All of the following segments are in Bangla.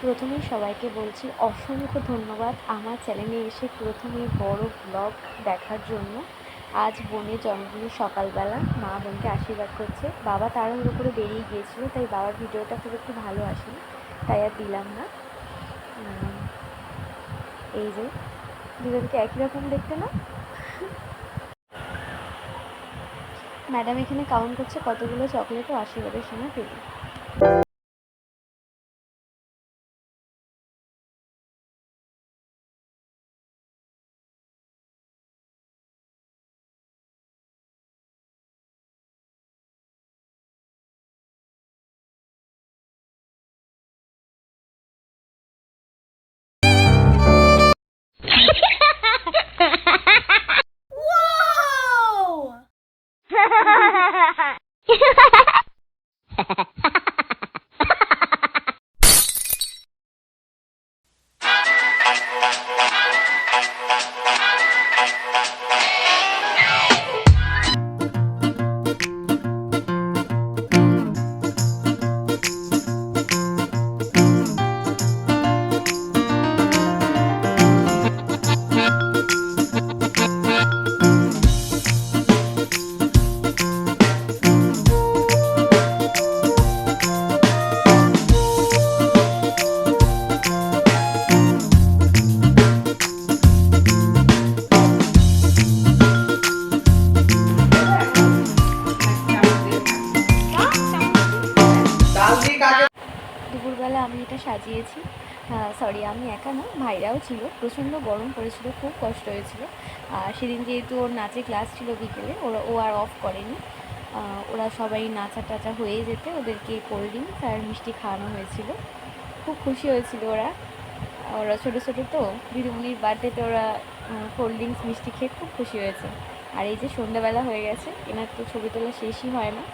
প্রথমেই সবাইকে বলছি অসংখ্য ধন্যবাদ আমার চ্যানেলে এসে প্রথমে বড় ব্লগ দেখার জন্য। আজ বোনের জন্মদিন সকালবেলা মা বোনকে আশীর্বাদ করছে। বাবা তাড়াহুড়ো করে বেরিয়ে গিয়েছিলো, তাই বাবার ভিডিওটা খুব একটু ভালো আসেনি, তাই আর দিলাম না। এই যে দুজনকে একই রকম দেখতে না? ম্যাডাম এখানে কাউন্ট করছে কতগুলো চকলেট ও আশীর্বাদের সময় পেল। দুপুরবেলা আমি এটা সাজিয়েছি, সরি আমি একা না, ভাইরাও ছিল। প্রচণ্ড গরম পড়েছিল, খুব কষ্ট হয়েছিল। সেদিন যেহেতু ওর নাচে ক্লাস ছিল বিকেলে, ও আর অফ করেনি। ওরা সবাই নাচা টাচা হয়ে যেতে ওদেরকে কোল্ড ড্রিঙ্কস আর মিষ্টি খাওয়ানো হয়েছিল। খুব খুশি হয়েছিল ওরা। ওরা ছোটো ছোটো তো, দিদিমণির বার্থডেতে ওরা কোল্ড ড্রিঙ্কস মিষ্টি খেয়ে খুব খুশি হয়েছে। আর এই যে সন্ধ্যাবেলা হয়ে গেছে, এনার তো ছবি তোলা শেষই হয় না।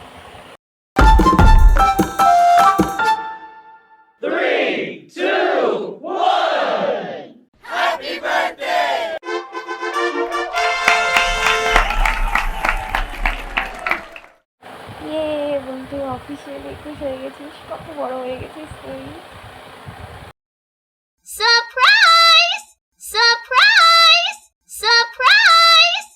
বন্ধু অফিসে খুশ হয়ে গেছিস, কত বড় হয়ে গেছিস তুই। Surprise surprise surprise.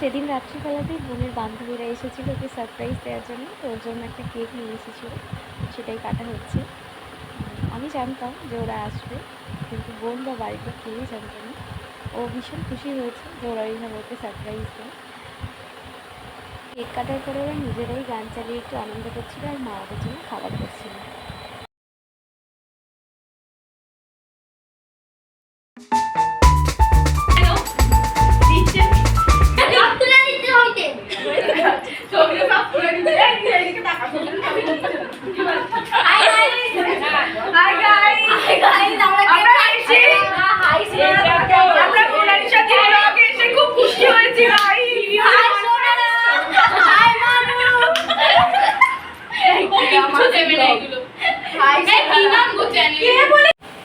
সেদিন রাত্রিবেলাতেই বোনের বান্ধবীরা এসেছিলো ওকে সারপ্রাইজ দেওয়ার জন্য, তো ওর জন্য একটা কেক নিয়ে এসেছিলো, সেটাই কাটা হচ্ছে। আমি জানতাম যে ওরা আসবে, কিন্তু বোন বা বাড়িতে কেউই জানতো না। ও ভীষণ খুশি হয়েছে যে ওরা এইভাবে ওকে সারপ্রাইজ দেয়। কেক কাটার পরে ওরা নিজেরাই গান চালিয়ে একটু আনন্দ করছিল, আর মা ওদের জন্য খাবার করছিল।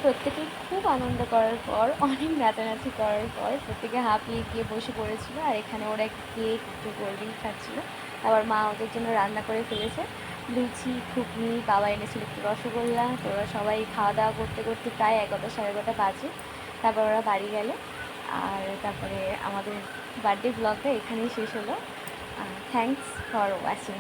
প্রত্যেকে খুব আনন্দ করার পর, অনেক নাচানাচি করার পর প্রত্যেকে হাঁপিয়ে গিয়ে বসে পড়েছিল। আর এখানে ওরা কেক একটু কোল্ড ড্রিঙ্ক খাচ্ছিল। আবার মা ওদের জন্য রান্না করে ফেলেছে লুচি, ঘুগনি, বাবা এনেছিল একটু রসগোল্লা। তো ওরা সবাই খাওয়া দাওয়া করতে করতে প্রায় 11টা সাড়ে 11টা বাজে। তারপর ওরা বাড়ি গেল। আর তারপরে আমাদের বার্থডে ব্লগটা এখানেই শেষ হলো। Thanks for watching.